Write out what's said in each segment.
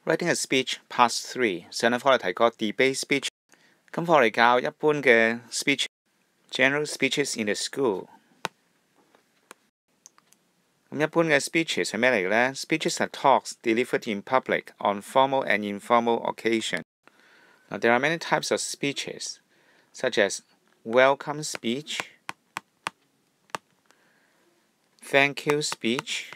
Writing a speech Part 3 上一課我哋提過 debate speech， 今課我哋教一般嘅 speech general speeches in the school。咁一般嘅 speeches 係咩嚟嘅呢？ Speeches are talks delivered in public on formal and informal occasion. Now, there are many types of speeches, such as welcome speech, thank you speech,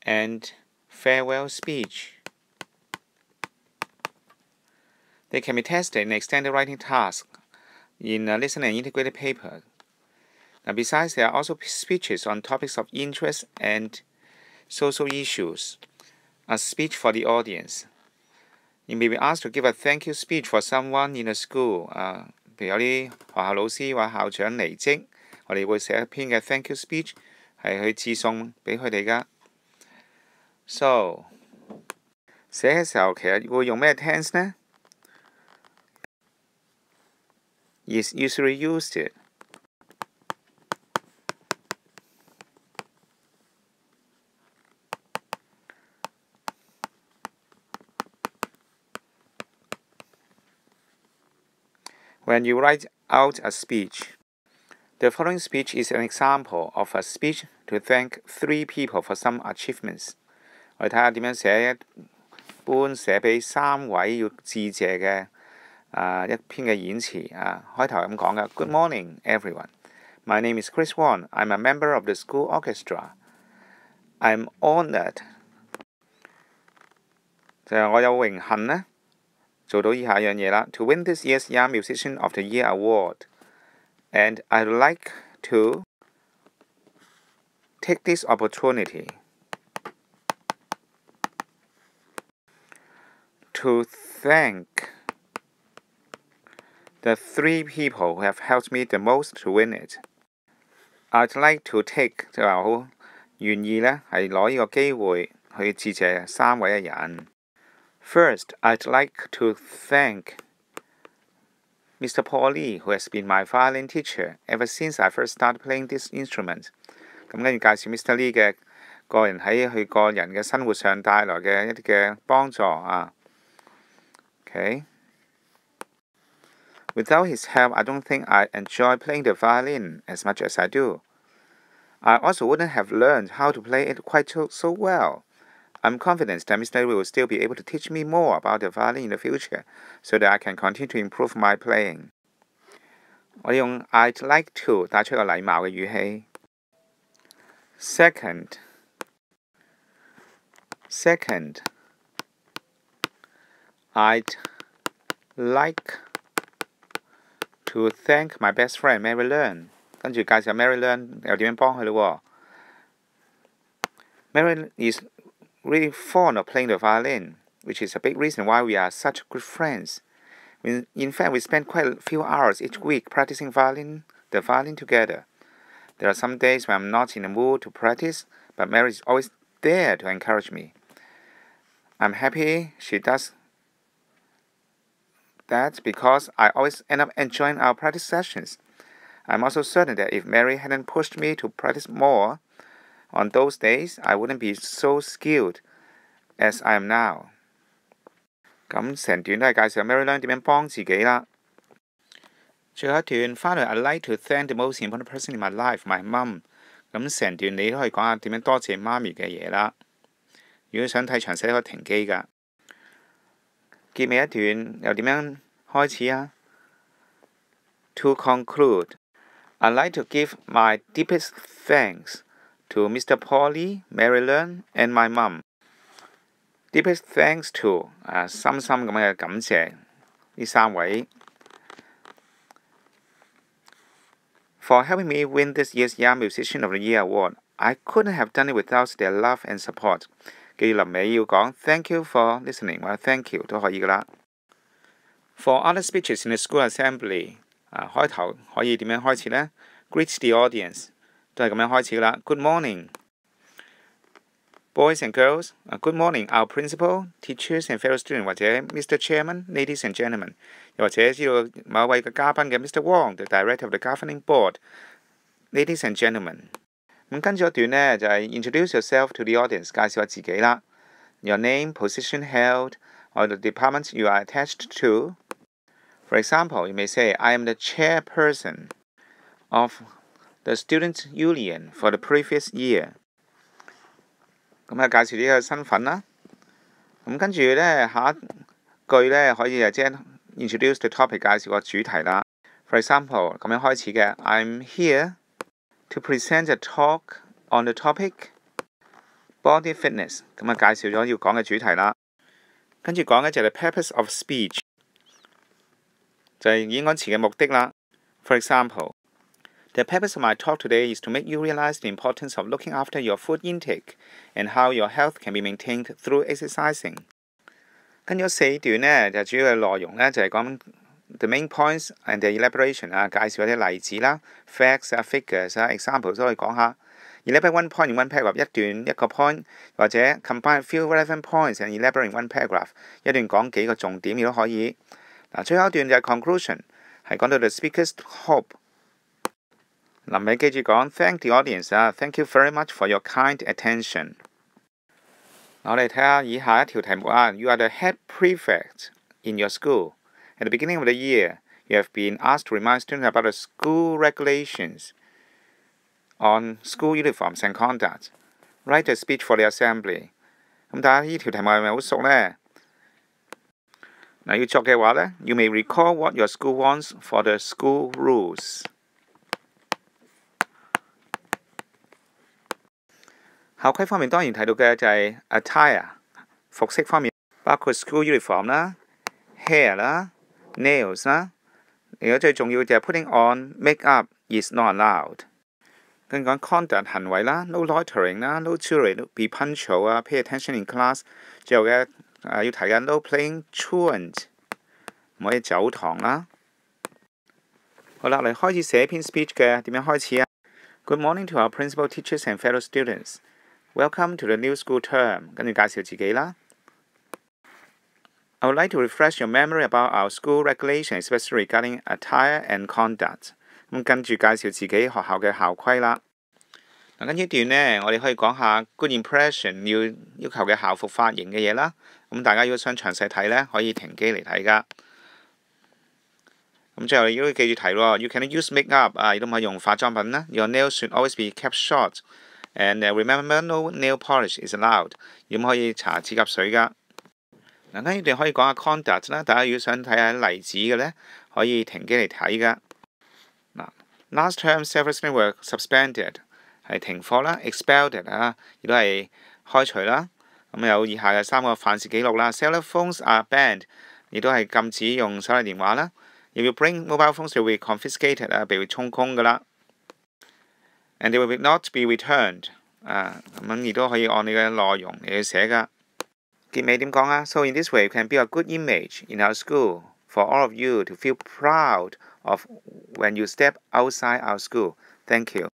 and farewell speech. They can be tested in extended writing tasks in a listened and integrated paper. Now, besides, there are also speeches on topics of interest and social issues. A speech for the audience. You may be asked to give a thank you speech for someone in a school. 譬如有啲學校老師或校長離職，我哋會寫一篇嘅 thank you speech 係去致送俾佢哋噶。So 寫嘅時候其實會用咩 tense 呢？ Is usually used. When you write out a speech, the following speech is an example of a speech to thank 3 people for some achievements. 我哋睇下點樣寫一般寫俾3位要致謝嘅一篇嘅演詞開頭係咁講嘅 Good morning, everyone. My name is Chris Wong. I'm a member of the school orchestra. I'm honored. 就係我有榮幸呢做到以下樣嘢啦 To win this year's Young Musician of the Year award. And I'd like to take this opportunity to thank the 3 people who have helped me the most to win it. I'd like to take 就話好願意呢係攞呢個機會去致謝3位嘅人。First, I'd like to thank Mr. Paul Lee, who has been my violin teacher ever since I first started playing this instrument. 咁跟住介紹 Mr. Lee 嘅個人喺佢個人嘅生活上帶來嘅一啲嘅幫助Okay. Without his help, I don't think I enjoy playing the violin as much as I do. I also wouldn't have learned how to play it quite so well. I'm confident that Mr. Lee will still be able to teach me more about the violin in the future, so that I can continue to improve my playing. 我用 I'd like to 帶出個禮貌嘅語氣。Second, I'd like to thank my best friend Mary Learn. 跟住介紹 Mary Learn 又點樣幫佢咯Mary is really fond of playing the violin, which is a big reason why we are such good friends. In fact, we spend quite a few hours each week practicing the violin together. There are some days when I'm not in the mood to practice, but Mary is always there to encourage me. I'm happy she does that because I always end up enjoying our practice sessions. I'm also certain that if Mary hadn't pushed me to practice more on those days, I wouldn't be so skilled as I am now. 咁成段都係介紹 Mary Learn 點樣幫自己啦。最後一段Finally, I'd like to thank the most important person in my life, my mum. 咁成段你都可以講下點樣多謝媽咪嘅嘢啦。如果想睇詳細，可以停機㗎。結尾一段又點樣開始啊 ？To conclude, I'd like to give my deepest thanks to Mr. Paul Lee, Mary Learn, and my mum. Deepest thanks to 深深咁嘅感謝呢3位 For helping me win this year's Young Musician of the Year award. I couldn't have done it without their love and support. 記住臨尾要講 Thank you for listening 或者 Thank you 都可以㗎啦。For other speeches in the school assembly 開頭可以點樣開始呢 Greet the audience 都係咁樣開始㗎啦。Good morning, boys and girls. Good morning, our principal, teachers and fellow students 或者 Mr. Chairman, ladies and gentlemen. 又或者知道某位嘅嘉賓嘅 Mr. Wong, the director of the governing board. Ladies and gentlemen. 咁跟住一段呢，就係 introduce yourself to the audience， 介紹下自己啦。Your name, position held, or the department you are attached to. For example, you may say, I am the chairperson of the student union for the previous year. 咁介紹呢個身份啦。咁跟住呢，下一句呢，可以即係 introduce the topic， 介紹個主題啦。For example， 咁樣開始嘅 I'm here to present a talk on the topic body fitness。咁介紹咗要講嘅主題啦。跟住講嘅就係 the purpose of speech， 就係演講詞嘅目的啦。For example，the purpose of my talk today is to make you realize the importance of looking after your food intake and how your health can be maintained through exercising。跟咗4段呢，就主要嘅內容呢，就係講 the main points and the elaboration 介紹一啲例子啦 ，facts figures examples 都可以講下。Elaborate one point in one paragraph， 一段一個 point， 或者 combine a few relevant points and elaborate in one paragraph， 一段講幾個重點亦都可以。最後一段就係 conclusion， 係講到 the speaker's hope。臨尾記住講 thank the audience thank you very much for your kind attention。我哋睇下以下一條題目You are the head prefect in your school. At the beginning of the year, you have been asked to remind students about the school regulations on school uniforms and conduct. Write a speech for the assembly. 咁大家呢條題目係咪好熟呢？要作嘅話呢 You may recall what your school wants for the school rules. 校規方面當然提到嘅就係 attire 服飾方面，包括 school uniform 啦、hair 啦、nails 啦。如果最重要就係 putting on make-up is not allowed。跟住講 conduct 行為啦 ，no loitering 啦 ，no truant，be punctual pay attention in class。最後嘅要提嘅 no playing truant， 唔可以走堂啦。好啦，嚟開始寫篇 speech 嘅，點樣開始Good morning to our principal, teachers and fellow students.Welcome to the new school term. 跟住介紹自己啦。I would like to refresh your memory about our school regulations, especially regarding attire and conduct. 咁跟住介紹自己學校嘅校規啦。跟住段呢，我哋可以講下 good impression 要求嘅校服髮型嘅嘢啦。咁大家如果想詳細睇呢，可以停機嚟睇噶。咁最後要記住提喎 ，you can use make-up 亦都唔可以用化妝品啦。Your nails should always be kept short.And remember, no nail polish is allowed. 咁可以搽指甲水噶。跟住段可以講下 conduct 啦。大家如果想睇下例子嘅呢，可以停機嚟睇噶。Last term, several students were suspended， 係停課啦 ，expelled 亦都係開除啦。咁有以下嘅3個犯事記錄啦。Cellular phones are banned， 亦都係禁止用手提電話啦。If you bring mobile phones, they will be confiscated， 被充公噶啦。And they will not be returned。咁亦都可以按你嘅內容嚟去寫噶。結尾點講So in this way, you can build a good image in our school for all of you to feel proud of when you step outside our school. Thank you.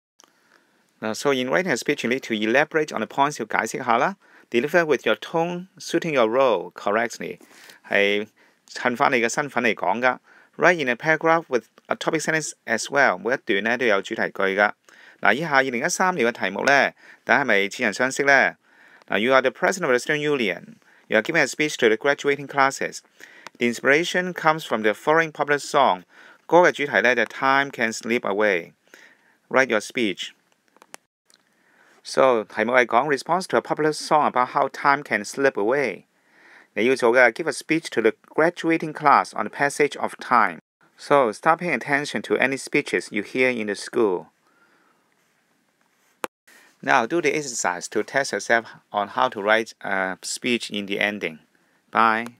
So in writing a speech, you need to elaborate on the points 要解釋下啦。Deliver with your tone suiting your role correctly， 係襯翻你嘅身份嚟講噶。Write in a paragraph with a topic sentence as well， 每一段呢都有主題句噶。以下2013年嘅題目呢，大家係咪似人相識呢？You are the president of the student union. You are giving a speech to the graduating classes. The inspiration comes from the following popular song. 歌嘅主題呢，就係 Time Can Slip Away. Write your speech. So 題目係講 response to a popular song about how time can slip away. 你要做嘅 give a speech to the graduating class on the passage of time. So start paying attention to any speeches you hear in the school. Now do the exercise to test yourself on how to write a speech in the ending. Bye.